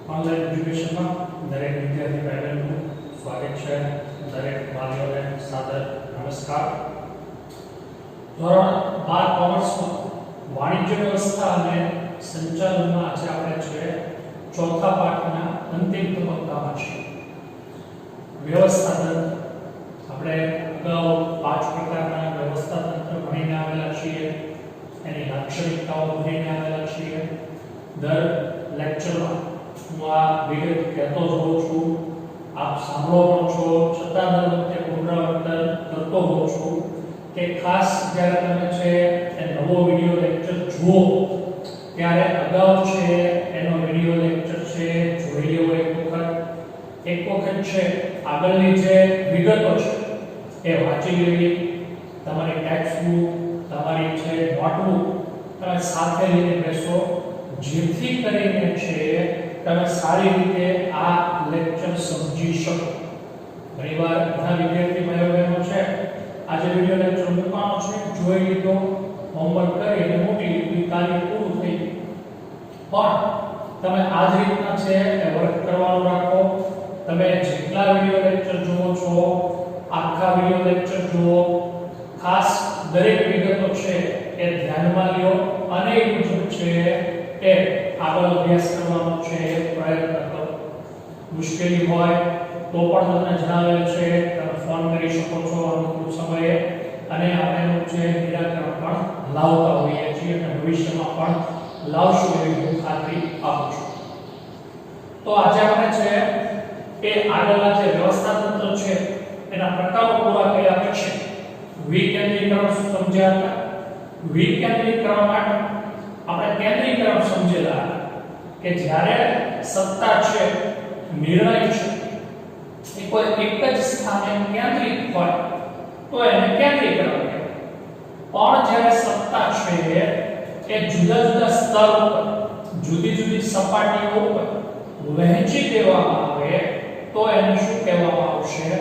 Online એજ્યુકેશનમાં દરેક વિદ્યાર્થી ભાઈબંધનું સ્વાગત છે. દરેક વાલીઓને સાદર નમસ્કાર. ધોરણ 12 કોમર્સમાં વાણિજ્ય વ્યવસ્થા અને સંચાલનમાં આજે આપણે છે ચોથા પાઠના અંતિમ તબક્કામાં છે. વ્યવસ્થા તંત્ર. આપણે અગાઉ 5 પ્રકારના વ્યવસ્થા તંત્ર ભણીને આવેલા છીએ. એની લાક્ષણિકતાઓ ભણીને આવેલા છીએ. દર લેક્ચરમાં હું આ વિગત કહેતો હોઉં છું, આપ સાંભળો પણ છો, છતાં દર વખતે પુનરાવર્તન કરતો હોઉં છું કે ખાસ જ્યારે તમે છે એ નવો વિડિયો લેક્ચર જુઓ ત્યારે અગાઉ છે એનો વિડિયો લેક્ચર છે જોઈ લેવો એક વખત છે આગળની જે વિગતો છે એ વાંચી લેવી. તમારી ટેક્સ્ટ બુક, તમારી છે નોટબુક તમે સાથે લઈને બેસો, જેથી કરીને છે તમે સારી રીતે આ લેક્ચર સમજી શકો. ઘણીવાર ઘણા વિદ્યાર્થી ભાઈઓ બહેનો છે આજે વિડિયો લેક્ચર મૂકવાનો છે, જોઈ લીધો, હોમવર્ક કરીને મૂકી લીધું, કાર્ય પૂરું થઈ ગયું. પણ તમે આ જ રીતના છે એ વર્ક કરવાનું રાખો. તમે જેટલા વિડિયો લેક્ચર જુઓ છો, આખા વિડિયો લેક્ચર જુઓ, ખાસ દરેક વિગતો છે એ ધ્યાનમાં લ્યો અને એ મુજબ છે એ આગળ અભ્યાસ કરવાનો છે એ પ્રયત્ન કરો. મુશ્કેલી હોય તો પણ તમને જણાવેલ છે, તમે ફોન કરી શકો છો અનુકૂળ સમયે અને આપણે એનું છે નિરાકરણ પણ લાવતા હોઈએ છીએ અને ભવિષ્યમાં પણ લાવશું એવી હું ખાતરી આપું છું. તો આજે આપણે છે એ આગળના જે વ્યવસ્થા તંત્ર છે એના પ્રકારો પૂરા કર્યા પછી વિકેન્દ્રીકરણ સમજ્યા હતા. વિકેન્દ્રીકરણ માટે આપણે કેન્દ્રીકરણ સમજેલા કે જ્યારે સત્તા છે, નિર્ણય છે એ કોઈ એક જ સ્થાને કેન્દ્રિત હોય તો એને કેન્દ્રીકરણ કહેવાય. પણ જ્યારે સત્તા છે એ જુદા જુદા સ્તર ઉપર, જુદી જુદી સપાટીઓ ઉપર વહેંચી દેવામાં આવે તો એને શું કહેવામાં આવશે?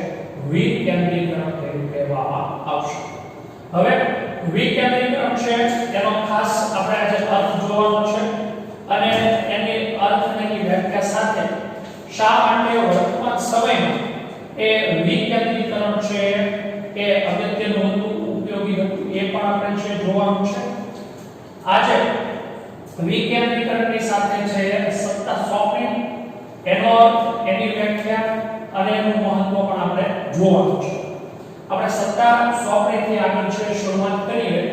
વિકેન્દ્રીકરણ કહેવામાં આવશે. હવે વિકેન્દ્રીકરણ છે એનો ખાસ આપણે આજે અર્થ જોવાનો છે અને એની અર્થની વ્યાખ્યા સાથે શા માટે વર્તમાન સમયમાં એ વિકેન્દ્રીકરણ છે એ અગત્યનું હતું, ઉપયોગી હતું, એ પણ આપણે છે જોવાનું છે. આજે વિકેન્દ્રીકરણની સાથે છે સત્તા સોંપણી, એનો અર્થ, એની વ્યાખ્યા અને એનું મહત્વ પણ આપણે જોવાનું છે. આપણે સત્તા સોંપણીથી આગળ છે શરૂઆત કરીએ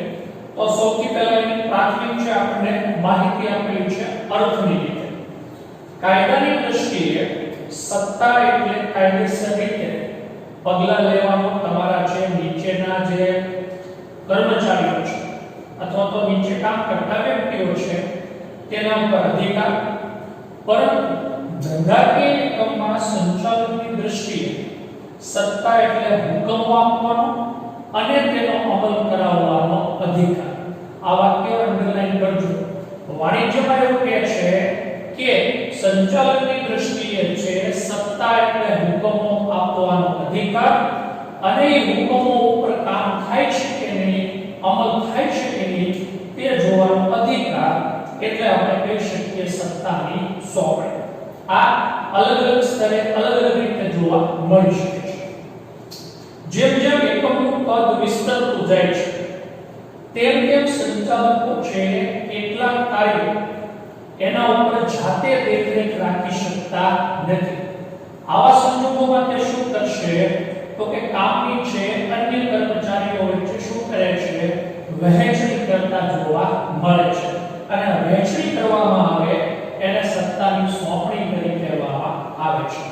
તો સૌથી પહેલા એની પ્રાથમિક છે આપણને માહિતી આપેલી છે અર્થની રીતે. કાયદાની દ્રષ્ટિએ સત્તા એટલે કાયદેસર રીતે પગલાં લેવાનો તમારા છે નીચેના જે કર્મચારીઓ છે અથવા તો નીચે કામ કરતા વ્યક્તિઓ છે તેના ઉપર અધિકાર. પરંતુ ધંધાકીય એકમમાં સંચાલનની દ્રષ્ટિએ સત્તા એટલે હુકમ આપવાનો અને તેનો અમલ કરાવવાનો અધિકાર. આ વાક્ય અંડરલાઈન કરજો. વાણિજ્યમાં એવું કહે છે કે સંચાલનની દ્રષ્ટિએ છે સત્તા એટલે હુકમો આપવાનો અધિકાર અને એ હુકમો ઉપર કામ થાય છે કે નહીં, અમલ થાય છે કે નહીં તે જોવાનો અધિકાર. એટલે આપણે કહી શકીએ સત્તાની સોંપણી. આ અલગ અલગ સ્તરે અલગ અલગ રીતે જોવા મળી શકે છે. જેમ જેમ એકમનું કદ વિસ્તરતું જાય છે તેમ તેમ સંચાલકો છે કેટલાક કાર્યો એના ઉપર જાતે દેખરેખ રાખી શકતા નથી. આવા સંજોગોમાં તે શું કરશે તો કે કામની છે અન્ય કર્મચારીઓ વચ્ચે શું કરે છે? વહેંચણી કરતા જોવા મળે છે અને વહેંચણી કરવામાં આવે એને સત્તાની સોંપણી કરી કહેવામાં આવે છે.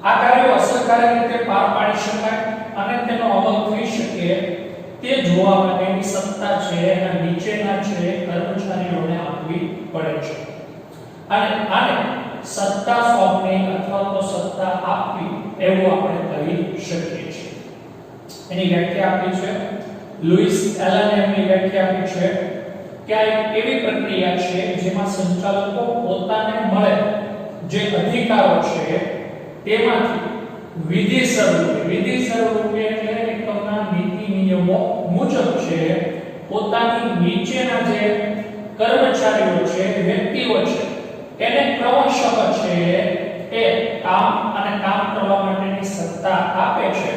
આ કાર્યો અસરકારક રીતે પાર પાડી શકાય અને તેનો અમલ થઈ શકે તે જોવા માટેની સત્તા છે એના નીચેના છે કર્મચારીઓને આપવી પડે છે. અને આને સત્તા સોંપણી અથવા તો સત્તા આપવી એવું આપણે કહી શકીએ છીએ. એની વ્યાખ્યા આપી છે લુઈસ એલને. એની વ્યાખ્યા આપી છે કે આ એક એવી પ્રક્રિયા છે જેમાં સંચાલકો પોતાને મળે જે અધિકારો છે તેમાંથી વિધિસર રૂપે એટલે એકમના નીતિ નિયમો મુજબ છે પોતાની નીચેના જે કર્મચારીઓ છે, વ્યક્તિઓ છે એને ક્રમશઃ છે એ કામ અને કામ કરવા માટેની સત્તા આપે છે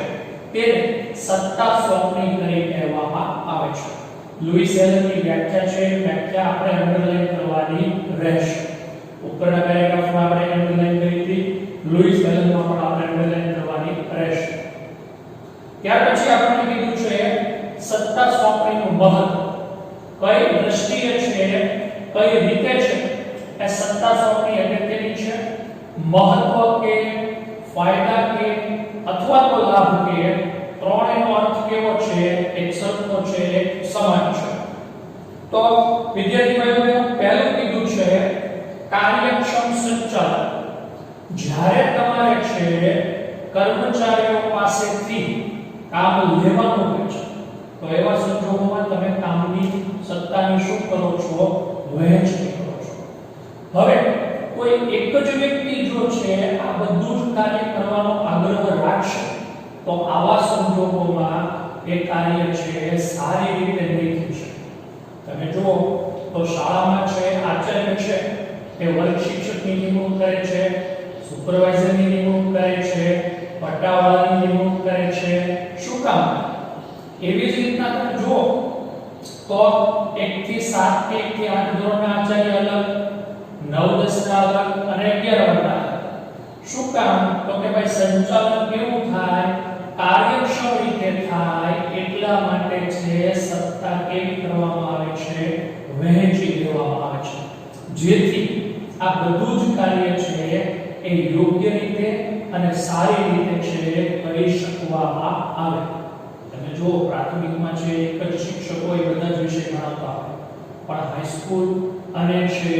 તેને સત્તા સોંપણી કરી કહેવામાં આવે છે. લુઈસ એલનની વ્યાખ્યા છે, વ્યાખ્યા આપણે અંડરલાઈન કરવાની રહેશે. ઉપરના પેરેગ્રાફમાં આપણે અંડરલાઈન કરી હતી, લુઈસ એલનમાં પણ આપણે અંડરલાઈન કરવાની રહેશે. ત્યાર પછી આપણે કીધું છે સત્તા સોંપણીનું મહત્વ કઈ દ્રષ્ટિએ છે, કઈ રીતે છે એ સત્તા સોંપણી અગત્યની છે. મહત્વ કે ફાયદા કે અથવા તો લાભ કે ત્રણેયનો અર્થ કેવો છે, એક સરખો છે, એક સમાન છે. તો વિદ્યાર્થી ભાઈઓ પહેલું કીધું છે કાર્યક્ષમ સંચાલન. જ્યારે તમારે છે કર્મચારીઓ પાસેથી કામ લેવાનું હોય છે તો એવા સંજોગોમાં તમે કામની સત્તાની શું કરો છો, વહેંચણી કરો છો. હવે કોઈ એક જ વ્યક્તિ જો છે આ બધું જ કાર્ય કરવાનો આગ્રહ રાખશે તો આવા સંજોગોમાં એ કાર્ય છે સારી રીતે નહીં થઈ શકે. તમે જુઓ તો શાળામાં છે આચાર્ય છે એ વર્ગ શિક્ષકની નિમણૂક કરે છે, સુપરવાઇઝરની નિમણૂક કરે છે, પટ્ટાવાળાની નિમણૂક કરે છે. શું કામ? એવી જ રીતના તમે જુઓ તો 1 થી 7 કે 1 થી 8 ધોરણના આચાર્ય અલગ, 9 10 ના અલગ અને 11 ના અલગ. શું કામ? તો કે ભાઈ સંચાલન કેવું થાય, કાર્યક્ષમ રીતે થાય એટલા માટે છે સત્તા કેવી કરવામાં આવે છે, વહેંચી દેવામાં આવે છે, જેથી આ બધું જ કાર્ય છે એ યોગ્ય રીતે અને સારી રીતે છે કરી શકવામાં આવે. તમે જો પ્રાથમિકમાં છે એક જ શિક્ષકો એ બધા જ વિષય ભણાવતા હોય, પણ હાઈસ્કૂલ અને છે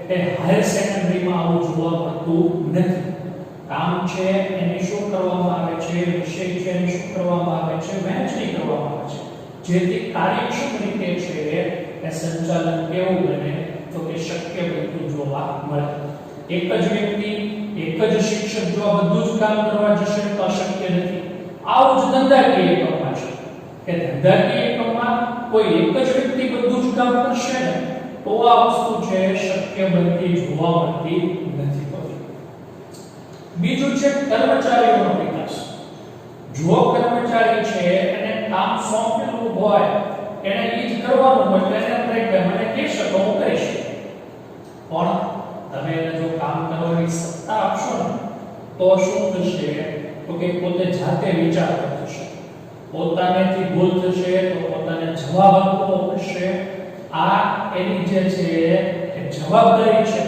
એ હાયર સેકન્ડરીમાં આવું જોવા મળતું નથી. કામ છે એની શું કરવામાં આવે છે, વિષય છે એની શું કરવામાં આવે છે, વહેંચણી કરવામાં આવે છે, જેથી કાર્યક્ષમ રીતે છે એ સંચાલન કેવું બને તો કે શક્ય બનતું જોવા મળે. એક જ વ્યક્તિ, એક જ શિક્ષક જો આ બધું જ કામ કરવા જશે તો અશક્ય નથી. આવું જ ધંધાકીય એકમમાં છે કે ધંધાકીય એકમમાં કોઈ એક જ વ્યક્તિ બધું જ કામ કરશે ને તો આ વસ્તુ છે શક્ય બનતી જોવા મળતી નથી. બીજું છે કર્મચારીઓનો વિકાસ. જો કર્મચારી છે એને કામ સોંપેલું હોય, એને ઈ જ કરવાનું હોય તો એને આપણે કે મને કહી શકો હું કરીશ, પણ તમે એને જો કામ કરવાની સત્તા આપશો ને તો શું થશે તો કે પોતે જાતે વિચાર કરશે, પોતાનેથી ભૂલ થશે તો પોતાને જવાબ આપવો પડશે. આ એની જે છે એ જવાબદારી છે,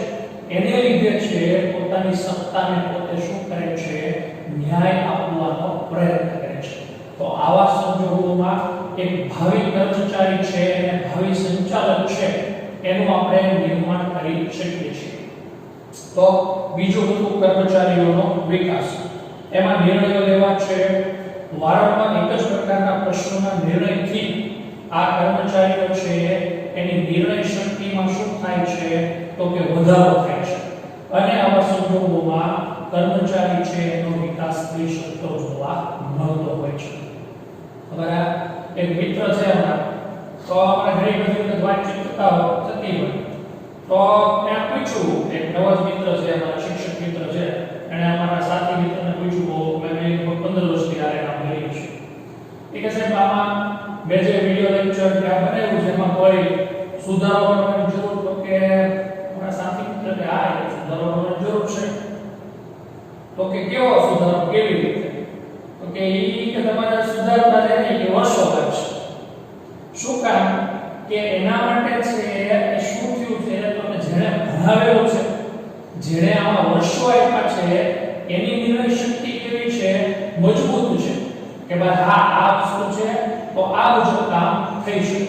એને લીધે છે પોતાની સત્તાને પોતે શું કરે છે, ન્યાય આપવાનો પ્રયત્ન કરે છે. તો આવા સંજોગોમાં એક ભાવિ કર્મચારી છે અને ભાવિ સંચાલક છે એનું આપણે નિર્માણ કરી શકીએ છીએ. તો બીજું હતું કર્મચારીઓનો વિકાસ. એમાં નિર્ણયો લેવા છે, વારંવાર એક જ પ્રકારના પ્રશ્નોના નિર્ણયથી આ કર્મચારીઓ છે એની નિર્ણય શક્તિમાં શું થાય છે તો કે વધારો થાય છે અને આવા સંજોગોમાં કર્મચારી છે એનો વિકાસ થઈ શકતો જોવા મળતો હોય છે. હવે એક મિત્ર છે અમારા, તો આપણે ઘણી બધી વાતચીત થતી હોય તો મેં પૂછ્યું, એક નવો જ મિત્ર છે અમારા, શિક્ષક મિત્ર છે, એને અમારા સાથી મિત્રને પૂછ્યું, મેં 15 વર્ષથી આ કામ કર્યું છે. એ કહે સાહેબ આમાં મેં જે વિડિયો લેક્ચર ત્યાં બનાવ્યું છે એમાં કોઈ સુધારો કરવાની જરૂર? તો કે મારા સાથી મિત્ર કે હા સુધારો કરવાની જરૂર છે. તો કે કેવો સુધારો, કેવી રીતે? તો કે ઈ કે તમારે સુધારતા રહે કે વર્ષો લાગશે. શું કામ? કે એના માટે છે એ શું થયું છે તો કે જેણે ભણાવેલું છે, જેણે આમાં વર્ષો આપ્યા છે એની નિર્ણય શક્તિ કેવી છે, મજબૂત છે કે ભાઈ હા આ વસ્તુ છે તો આ મુજબ કામ થઈ શકે.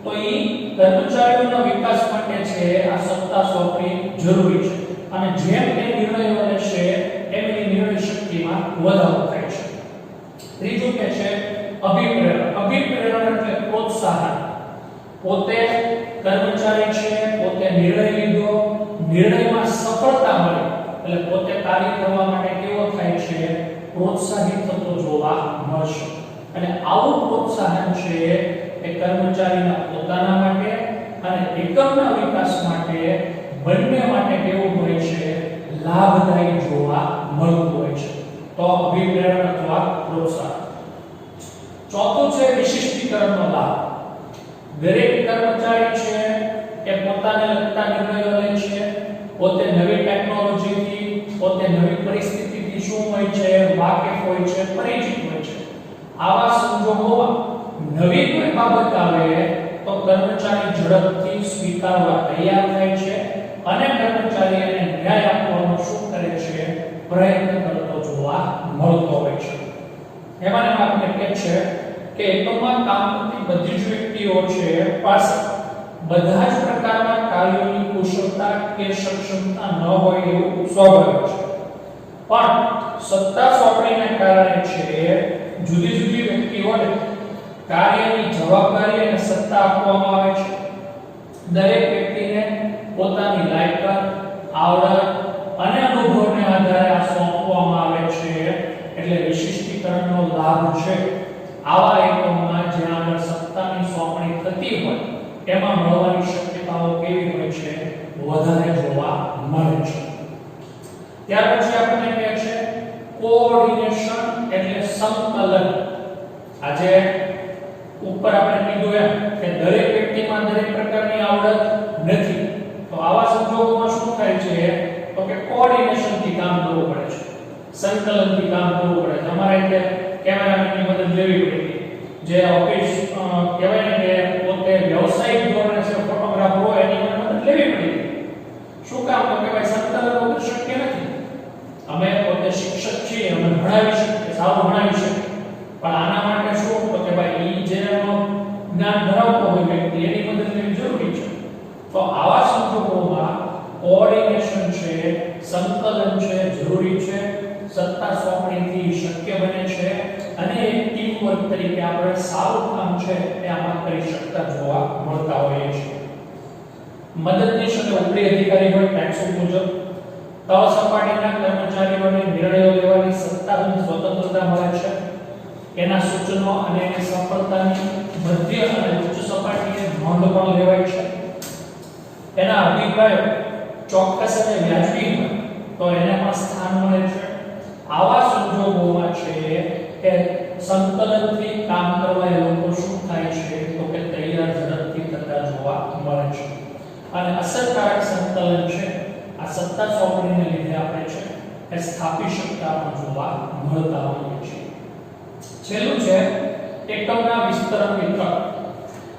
તો ઈ કર્મચારીઓના વિકાસ માટે છે આ સત્તા સોંપણી જરૂરી છે અને જેમ એ નિર્ણયો લેશે એમ એની નિર્ણય શક્તિમાં વધારો થાય છે. ત્રીજું કે છે અભિપ્રેરણ. અભિપ્રેરણ એટલે પ્રોત્સાહન. પોતે કર્મચારી છે, પોતે નિર્ણય લીધો, નિર્ણયમાં સફળતા મળે એટલે પોતે કાર્ય કરવા માટે કેવો થાય છે, પ્રોત્સાહિત થતો જોવા મળશે. અને આવું પ્રોત્સાહન છે એ કર્મચારીના પોતાના માટે અને એકમના વિકાસ માટે બંને માટે કેવું હોય છે? લાભદાયી જોવા મળતું હોય છે. તો અભિપ્રેરણ અથવા પ્રોત્સાહન. ચોથું છે વિશિષ્ટીકરણનો લાભ. દરેક કર્મચારી છે એ પોતાને લગતા નિર્ણયો લે છે, પોતે નવી ટેકનોલોજીથી, પોતે નવી પરિસ્થિતિથી શું હોય છે? વાકેફ હોય છે, પરિચિત હોય છે. આવા સંજોગોમાં નવી કોઈ બાબત આવે તો કર્મચારી ઝડપથી સ્વીકારવા તૈયાર થાય છે અને કર્મચારી એને ન્યાય આપવાનો શું કરે છે? પ્રયત્ન કરતો જોવા મળતો હોય છે. એમાં આપણે કહે છે કે એકમમાં કામ કરતી બધી જ વ્યક્તિઓ છે પાસે બધા જ પ્રકારના કાર્યોની કુશળતા કે સક્ષમતા ન હોય એવું સ્વાભાવિક છે, પણ સત્તા સોંપણીને કારણે છે જુદી જુદી વ્યક્તિઓને કાર્યની જવાબદારી અને સત્તા આપવામાં આવે છે. દરેક વ્યક્તિને પોતાની લાયકાત, આવડત અને અનુભવને આધારે આ સોંપવામાં આવે છે. એટલે વિશિષ્ટીકરણનો લાભ છે આવા એકમોમાં જ્યાં આગળ સત્તાની સોંપણી થતી હોય એમાં મળવાની શક્યતાઓ કેવી હોય છે? વધારે જોવા મળે છે. ત્યાર પછી આપણે કહે છે કોઓર્ડિનેશન એટલે સંકલન. આજે ઉપર આપણે કીધું એમ કે દરેક વ્યક્તિમાં દરેક પ્રકારની આવડત નથી, તો આવા સંજોગોમાં શું થાય છે? તો કે કોઓર્ડિનેશનથી કામ કરવું પડે છે, સંકલનથી કામ કરવું પડે છે. અમારે એટલે કેમેરામેનની મદદ લેવી પડી, જે ઓફિસ કહેવાય ને કે પોતે વ્યવસાયિક ધોરણે છે ફોટોગ્રાફર હોય એની મદદ લેવી પડી. શું કામ? તો કે ભાઈ સંકલન વગર શક્ય નથી. અમે પોતે શિક્ષક છીએ, અમે ભણાવી શકીએ, સારું ભણાવી શકીએ, પણ આના માટે શું? તો કે ભાઈ ઈ જેનો જ્ઞાન ધરાવતો હોય વ્યક્તિ એની મદદ લેવી જરૂરી છે. તો આવા સંજોગોમાં કોઓર્ડિનેશન છે, સંકલન છે જરૂરી છે. સત્તા સોંપણીથી શક્ય બને છે અને એક ટીમ વર્ક તરીકે આપણે સારું કામ છે એ આમાં કરી શકતા જોવા મળતા હોઈએ છીએ. મદદનીશ અને ઉપરી અધિકારી હોય ટેક્સ મુજબ તળસપાટીના કર્મચારીઓને નિર્ણયો લેવાની સત્તા અને સ્વતંત્રતા મળે છે. એના સૂચનો અને એની સફળતાની મધ્ય અને ઉચ્ચ સપાટીએ નોંધ પણ લેવાય છે. એના અભિપ્રાયો ચોક્કસ અને વ્યાજબી હોય તો એને પણ સ્થાન મળે છે. આવા સંજોગોમાં છે કે સંકલનથી કામ કરવા એ લોકો શું થાય છે? તો કે તૈયાર ઝડપથી થતા જોવા મળે છે. અને અસરકારક સંકલન છે આ સત્તા સોંપણીને લીધે આપણે છે એ સ્થાપી શકતા પણ જોવા મળતા હોઈએ છીએ. છેલ્લું છે એકમના વિસ્તરણ વિતરણ.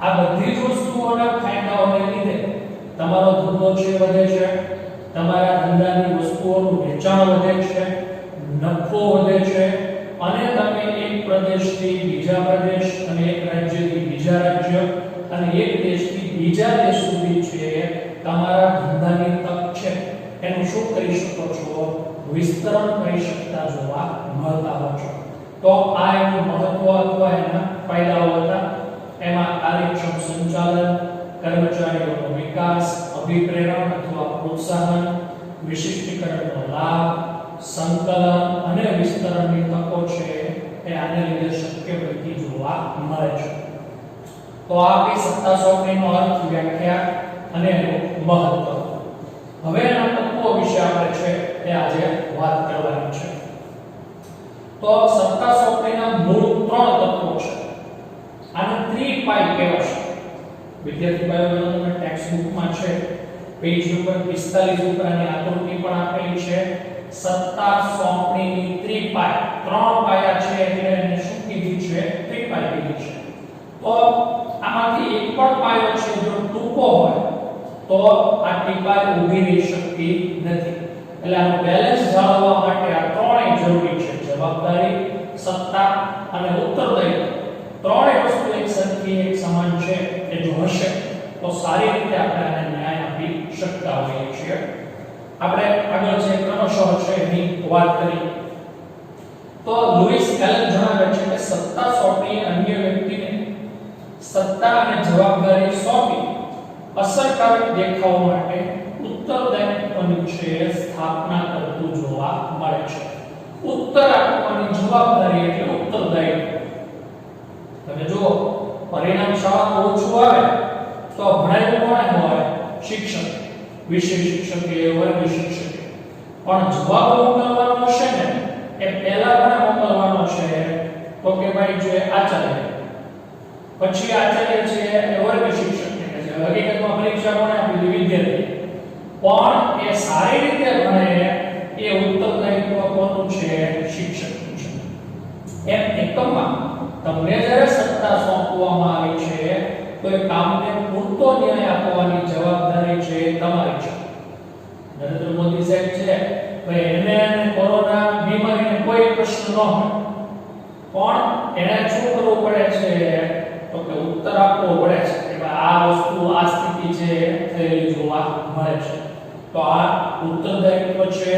આ બધી જ વસ્તુઓના ફાયદાઓને લીધે તમારો ધંધો છે વધે છે, તમારા ધંધાની વસ્તુઓનું વેચાણ વધે છે, નફો વધે છે અને તમે એક પ્રદેશથી બીજા પ્રદેશ અને એક રાજ્યથી બીજા રાજ્ય અને એક દેશથી બીજા દેશ સુધી છે તમારા ધંધાની તક છે એનું શું કરી શકો છો? વિસ્તરણ કરી શકતા જોવા મળતા હો છો. તો આ એનું મહત્વ અથવા એના ફાયદાઓ હતા. એમાં કાર્યક્ષમ સંચાલન, કર્મચારીઓનો વિકાસ, અભિપ્રેરણ અથવા પ્રોત્સાહન, વિશિષ્ટીકરણનો લાભ, સંકલન અને વિસ્તરણની તકો છે એ આને લીધે શક્ય બનતી જોવા મળે છે. તો આ આપણી સત્તા સોંપણીનો અર્થ, વ્યાખ્યા અને એનું મહત્વ. હવે એના તત્વો વિશે આપણે છે એ આજે વાત કરવાની છે. તો સત્તા સોંપણીના મૂળ 3 તત્વો છે. આને 3 પાઈ કહેવાશે. વિદ્યાર્થી ભાઈઓ તમે ટેક્સ્ટ બુકમાં છે પેજ નંબર 45 ઉપર આની આકૃતિ પણ આપેલી છે. સત્તા સોંપણીની 3 પાય, 3 પાયા છે એટલે એને શું કીધું છે? 3 પાય કીધું છે. તો આમાંથી એક પણ પાયો છે જો ટૂંકો હોય તો આ ટીપાય ઊભી રહી શકતી નથી. એટલે આનું બેલેન્સ જાળવવા માટે આ ત્રણેય જરૂરી છે. જવાબદારી, સત્તા અને ઉત્તરદાયિત્વ. ત્રણેય વસ્તુ એક સરખી, એક સમાન છે કે જો હશે તો સારી રીતે આપણે આને ન્યાય આપી શકતા હોઈએ છીએ. આપણે આગળ જે ક્રમશઃ છે એની વાત કરી તો લુઈસ એલન જણાવે છે કે સત્તા સોંપણી અન્ય વ્યક્તિને સત્તા અને જવાબદારી સોંપી અસરકારક દેખાવ માટે ઉત્તરદાયિત્વની છે સ્થાપના કરતું જોવા મળે છે. ઉત્તર આપવાની જવાબદારી એટલે ઉત્તરદાયિત્વ. તમે જો પરિણામ શાળામાં ઓછું આવે તો ભણાવ્યું કોણે હોય? શિક્ષક. વિષય શિક્ષકે વર્ગ શિક્ષકે, પણ જવાબ મોકલવાનો છે ને એ પહેલા કોને મોકલવાનો છે તો કે ભાઈ જે આચાર્ય, પછી આચાર્ય છે એ વર્ગ શિક્ષકને કહે છે. હકીકતમાં પરીક્ષા કોને આપી? વિદ્યાર્થી. પણ એ સારી રીતે ભણે એ ઉત્તરદાયિત્વ કોનું છે? શિક્ષકનું છે. એમ એકમમાં તમને જ્યારે સત્તા સોંપવામાં આવી છે તો એ કામને પૂરતો ન્યાય આપવાની જવાબદારી છે તમારી છે. નરેન્દ્ર મોદી સાહેબ છે ભાઈ, એને કોરોના બીમારીને કોઈ પ્રશ્ન ન હોય, પણ એને શું કરવું પડે છે તો કે ઉત્તર આપવો પડે છે કે આ વસ્તુ આ સ્થિતિ છે થયેલી જોવા મળે છે. તો આ ઉત્તરદાયિત્વ છે.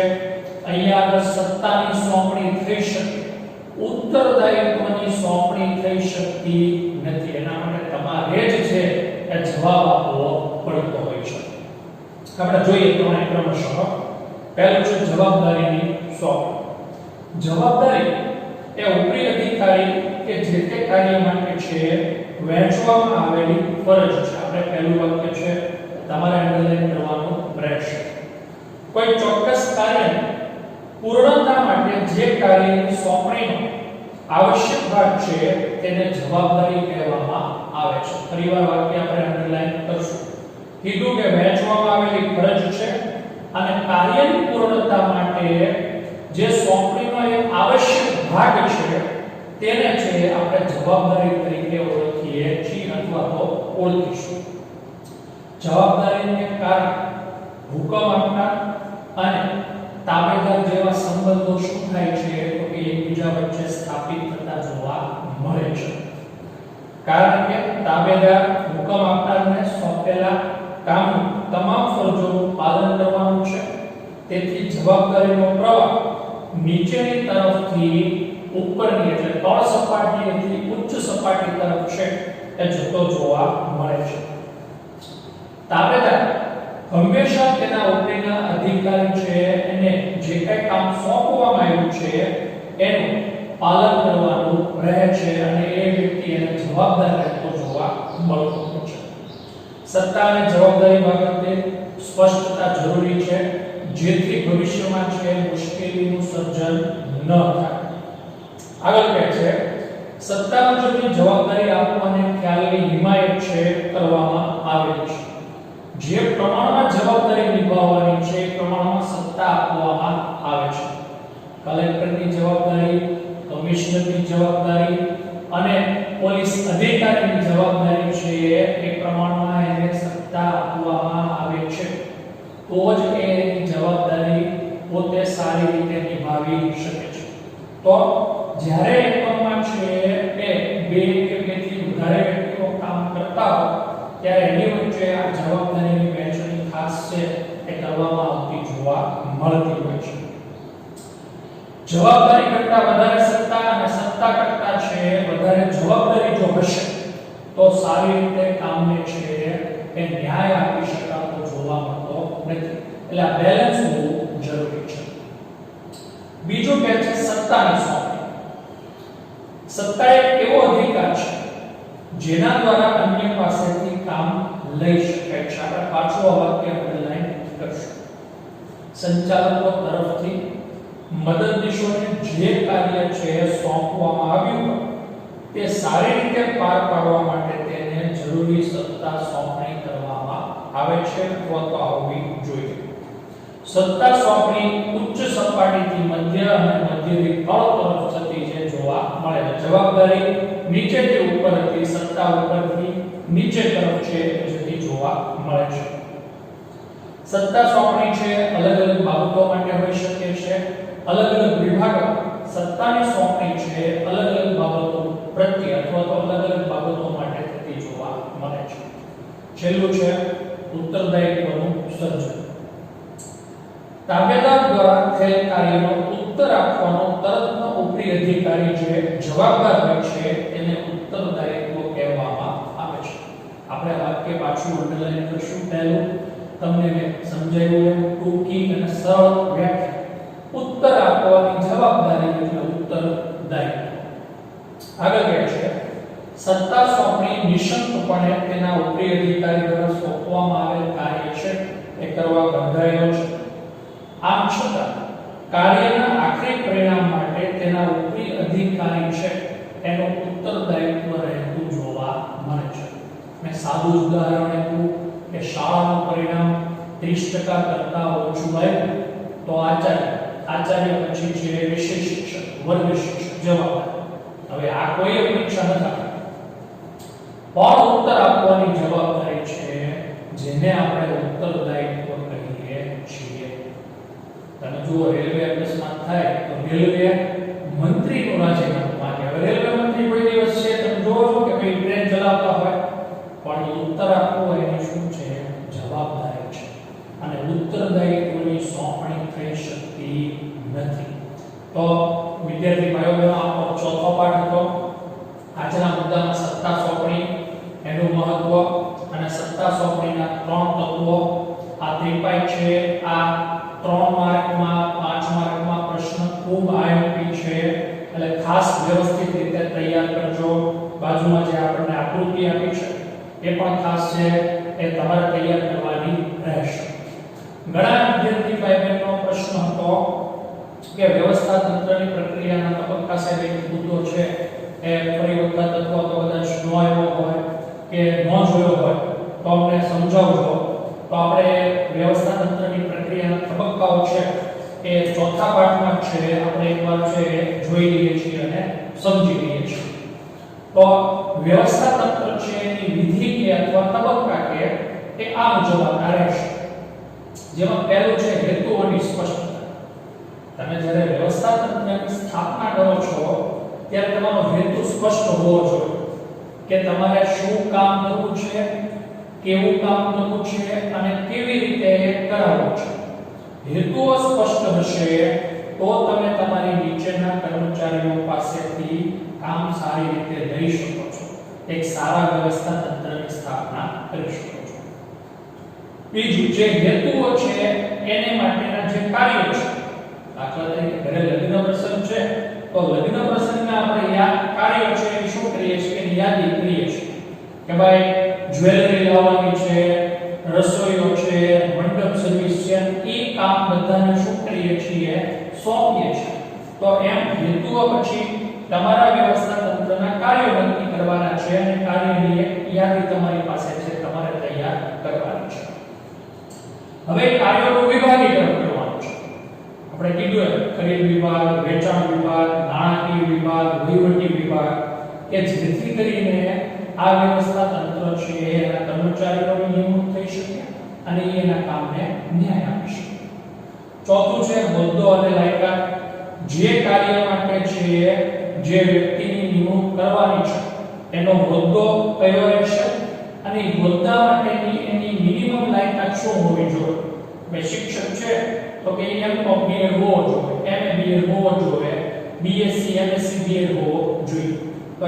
અહીંયા આગળ સત્તાની સોંપણી થઈ શકે, ઉત્તરદાયિત્વની સોંપણી થઈ શકતી નથી. એના માટે તમારે જ છે એ જવાબ આપવો પડતો હોય છે. આપણે જોઈએ તો ક્રમશઃ પહેલું છે જવાબદારીની સોંપણી. જવાબદારી એ ઉપરી અધિકારી કે જે તે કાર્ય માટે છે વહેંચવામાં આવેલી ફરજ છે. આપણે પહેલું વાક્ય છે તમારે અંડરલાઈન કરવાનું રહેશે. કોઈ ચોક્કસ કાર્યની પૂર્ણતા માટે જે કાર્યની સોંપણીનો આવશ્યક ભાગ છે તેને જવાબદારી કહેવામાં આવે છે. ફરીવાર વાક્ય આપણે અંડરલાઈન કરશું. કીધું કે વહેંચવામાં આવેલી ફરજ છે અને કાર્યની પૂર્ણતા માટે જે સોંપણીનો એક આવશ્યક ભાગ છે તેને છે આપણે જવાબદારી તરીકે ઓળખીએ છીએ અથવા તો ઓળખીશું. જવાબદારીને કારણ હુકમ આપનાર અને તાબેદાર જેવા સંબંધો શું થાય છે તો કે એકબીજા વચ્ચે સ્થાપિત થતા જોવા મળે છે. કારણ કે તાબેદાર હુકમ આપનારને સોંપેલા કામનું તમામ ફરજોનું પાલન કરવાનું છે. તેથી જવાબદારીનો પ્રવાહ નીચેની તરફથી ઉપરની એટલે તળ સપાટીએથી ઉચ્ચ સપાટી તરફ છે એ જતો જોવા મળે છે. તાબેદાર હંમેશા તેના ઉપરના અધિકારી છે એને જે કંઈ કામ સોંપવામાં આવ્યું છે એનું પાલન કરવાનું રહે છે અને એ વ્યક્તિ એને જવાબદાર રહેતો જોવા મળતો છે. સત્તા અને જવાબદારી બાબતે સ્પષ્ટતા જરૂરી છે જેથી ભવિષ્યમાં છે મુશ્કેલીનું સર્જન ન થાય. આગળ કહે છે સત્તા મુજબની જવાબદારી આપવાને ખ્યાલની હિમાયત છે કરવામાં આવેલી છે. જે પ્રમાણમાં જવાબદારી નિભાવવાની છે એ પ્રમાણમાં સત્તા આપવામાં આવે છે. કલેક્ટરની જવાબદારી, કમિશનરની જવાબદારી અને પોલીસ અધિકારીની જવાબદારી છે એ પ્રમાણમાં એને સત્તા આપવામાં આવે છે. તો જ એની જવાબદારી પોતે સારી રીતે નિભાવી શકે છે. તો જ્યારે એકમમાં છે એ બે કે બેથી વધારે વ્યક્તિઓ કામ કરતા હોય ત્યારે એની વચ્ચે આ જવાબદારીની વહેંચણી ખાસ છે એ કરવામાં આવતી જોવા મળતી હોય છે. જવાબદારી કરતા વધારે સત્તા અને સત્તા કરતા છે વધારે જવાબદારી જો હશે તો સારી રીતે કામને છે એ ન્યાય આપી શકાતો જોવા મળતો નથી. એટલે આ બેલેન્સ હોવું જરૂરી છે. બીજું કે છે સત્તાની સોંપણી. સત્તા એક એવો અધિકાર છે જેના દ્વારા અન્ય પાસેથી કામ લઈ શકાય છે. આપણે પાછું આ વાક્ય અંડરલાઈન કરશું. સંચાલકો તરફથી મદદનીશોને જે કાર્ય છે સોંપવામાં આવ્યું હોય તે સારી રીતે પાર પાડવા માટે તેને જરૂરી સત્તા સોંપણી કરવામાં આવે છે અથવા તો આવવી જોઈએ. સત્તા સોંપણી ઉચ્ચ સપાટીથી મધ્ય અને મધ્યથી તળ તરફ જતી છે જોવા મળે છે. જવાબદારી નીચેથી ઉપર હતી, સત્તા ઉપરથી નીચે તરફ છે જતી જોવા મળે છે. સત્તા સોંપણી છે અલગ અલગ બાબતો માટે હોઈ શકે છે. અલગ અલગ વિભાગો સત્તાની સોંપણી છે અલગ અલગ બાબતો પ્રત્યે અથવા તો અલગ અલગ બાબતો માટે થતી જોવા મળે છે. છેલ્લું છે ઉત્તરદાયિત્વનું સર્જન. તાબેદાર દ્વારા થયેલ કાર્યનો ઉત્તર આપવાનો તરતનો ઉપરી અધિકારી જે જવાબદાર હોય છે તેને ઉત્તરદાયિત્વ કહેવામાં આવે છે. આપણે વાક્ય પાછું અંડરલાઈન કરશું. પહેલું તમને મેં સમજાવ્યું એમ ટૂંકી અને સરળ વ્યાખ્યા. ઉત્તર આપવાની જવાબદારી એટલે ઉત્તરદાયિત્વ. આગળ કહે છે સત્તા સોંપણી નિશંકપણે તેના ઉપરી અધિકારી દ્વારા સોંપવામાં આવેલ કાર્ય છે એ કરવા વધારેલો છે. આમ છતાં કાર્યના આખરી પરિણામ માટે તેના ઉપરી અધિકારી છે એનો ઉત્તરદાયિત્વ રહેતું જોવા મળે છે. મેં સાદું ઉદાહરણ આપ્યું કે શાળાનું પરિણામ 30% કરતા ઓછું આવ્યું તો આચાર્ય પછી છે વિષય શિક્ષક, વર્ગ શિક્ષક જવાબદાર. હવે આ કોઈ પરીક્ષા નથી, પણ ઉત્તર આપવાની જવાબદારી છે જેને આપણે ઉત્તરદાયિત્વ કહીએ છીએ. તમે જુઓ, રેલવે અકસ્માત થાય તો રેલવે મંત્રીનું રાજીનામું માંગે. હવે રેલવે મંત્રી કોઈ દિવસ છે તમે જોવો છો કે કોઈ ટ્રેન ચલાવતા હોય, પણ ઉત્તર આપવો એની શું છે? જવાબદારી છે. અને ઉત્તરદાયિત્વની સોંપણી થઈ શકતી નથી. તો વિદ્યાર્થી ભાઈઓ બહેનો, આપણો ચોથો પાઠ હતો. આજના મુદ્દામાં સત્તા સોંપણી, એનું મહત્વ અને સત્તા સોંપણીના 3 તત્વો. આ ત્રિપાઈ છે. આ 3 માર્કમાં 5 માર્કમાં પ્રશ્ન ખૂબ આઈએમપી છે, એટલે ખાસ વ્યવસ્થિત રીતે તૈયાર કરજો. બાજુમાં જે આપણને આકૃતિ આપી છે એ પણ ખાસ છે, એ તમારે તૈયાર કરવાની રહેશે. ઘણા વિદ્યાર્થી ભાઈ બહેનનો પ્રશ્ન હતો કે વ્યવસ્થા તંત્રની પ્રક્રિયાના તબક્કા સહિત મુદ્દો છે એ ફરી વખત અથવા તો કદાચ ન આવ્યો હોય કે ન જોયો હોય તો અમને સમજાવજો. તો આપણે વ્યવસ્થા તંત્રની પ્રક્રિયાના તબક્કાઓ છે એ ચોથા પાઠમાં છે, આપણે એકવાર છે જોઈ લઈએ છીએ અને સમજી લઈએ છીએ. તો વ્યવસ્થા તંત્ર છે એની વિધિ કે અથવા તબક્કા કે એ આ મુજબ આપના રહેશે. જેમાં પહેલું છે હેતુઓની સ્પષ્ટતા. તમે જ્યારે વ્યવસ્થા તંત્રની સ્થાપના કરો છો ત્યારે તમારો હેતુ સ્પષ્ટ હોવો જોઈએ કે તમારે શું કામ કરવું છે, કેવું કામ કરવું છે અને કેવી રીતે કરાવવું છે. હેતુઓ સ્પષ્ટ હશે તો તમે તમારી નીચેના કર્મચારીઓ પાસેથી કામ સારી રીતે લઈ શકો છો. એક સારા વ્યવસ્થા તંત્રની સ્થાપના કરી શકો છો. બીજું જે હેતુઓ છે એને માટેના જે કાર્યો છે, દાખલા તરીકે ઘરે લગ્ન પ્રસંગ છે તો લગ્ન પ્રસંગના આપણે કાર્યો છે એ શું કરીએ છીએ? એની યાદી કરીએ છીએ કે ભાઈ જ્વેલરી લાવવાની છે, રસોઈઓ છે, મંડપ સર્વિસ છે, એ કામ બધાને શું કરીએ છીએ? સોંપીએ છીએ. તો એમ હેતુઓ પછી તમારા વ્યવસ્થા તંત્રના કાર્યો નક્કી કરવાના છે અને કાર્યની એક યાદી તમારી પાસે છે, તમારે તૈયાર કરવાની છે. હવે કાર્યોનું વિભાગીકરણ કરવાનું છે. આપણે કીધું એમ ખરીદ વિભાગ, વેચાણ વિભાગ, નાણાકીય વિભાગ, વહીવટી વિભાગ, કે જેથી કરીને આ વ્યવસ્થા તંત્ર છે એના કર્મચારીઓની નિમણૂક થઈ શકે અને એના કામને ન્યાય આપી શકે. ચોથું છે હોદ્દો અને લાયકાત. જે કાર્ય માટે છે જે વ્યક્તિની નિમણૂક કરવાની છે એનો હોદ્દો કયો રહેશે અને હોદ્દા માટેની એની મિનિમમ લાયકાત શું હોવી જોઈએ? બે શિક્ષક છે તો કે M.Com BEd હોવો જોઈએ, MA BEd હોવો જોઈએ, BSc MSc BEd હોવો જોઈએ. તો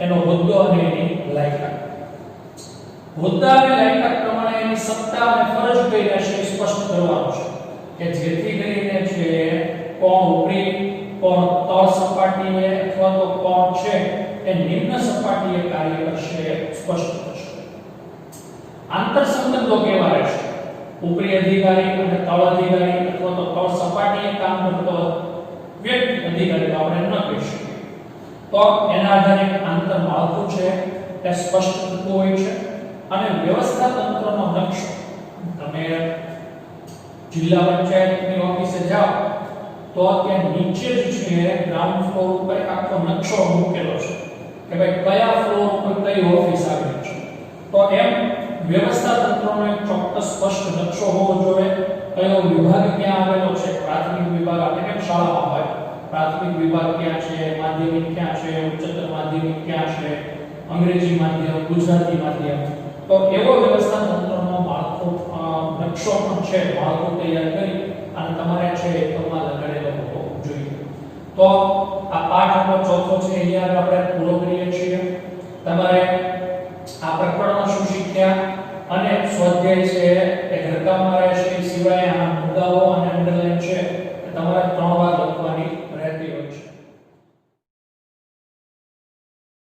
એનો હોદ્દો અને એની લાયકાત. હોદ્દા અને લાયકાત પ્રમાણે એની સત્તા અને ફરજ કઈ રહેશે સ્પષ્ટ કરવાનું છે કે જેથી કરીને છે કોણ ઉપરી, કોણ તળ સપાટીએ અથવા તો કોણ છે એ નિમ્ન સપાટીએ કાર્ય કરશે સ્પષ્ટ કરશે. આંતર સંબંધો કેવા રહેશે? ઉપરી અધિકારી અને તળ અધિકારી અથવા તો તળ સપાટીએ કામ કરતો વ્યક્તિ અધિકારી તો આપણે ન કહી શકીએ. તો એના આધારે આંતર માળખું છે તે સ્પષ્ટ થતું હોય છે. અને વ્યવસ્થા તંત્રનો નકશો, તમે જિલ્લા પંચાયતની ઓફિસે જાઓ તો ત્યાં નીચે જ છે ગ્રાઉન્ડ ફ્લોર ઉપર આખો નકશો મૂકેલો છે કે ભાઈ કયા ફ્લોર ઉપર કઈ ઓફિસ આવેલી છે. તો એમ વ્યવસ્થા તંત્રનો એક ચોક્કસ સ્પષ્ટ નકશો હોવો જોઈએ. કયો વિભાગ ક્યાં આવેલો છે? પ્રાથમિક વિભાગ આપણે કેમ શાળામાં હોય, પ્રાથમિક વિભાગ ક્યાં છે, માધ્યમિક ક્યાં છે, ઉચ્ચતર માધ્યમિક ક્યાં છે, અંગ્રેજી માધ્યમ, ગુજરાતી માધ્યમ. તો એવો વ્યવસ્થા તંત્રનો માળખો નકશો પણ છે, માળખું તૈયાર કરી અને તમારે છે એકમમાં લગાડેલો હોવો જોઈએ. તો આ પાઠ આપણો ચોથો છે, અહીંયા આપણે પૂરો કરીએ છીએ. તમારે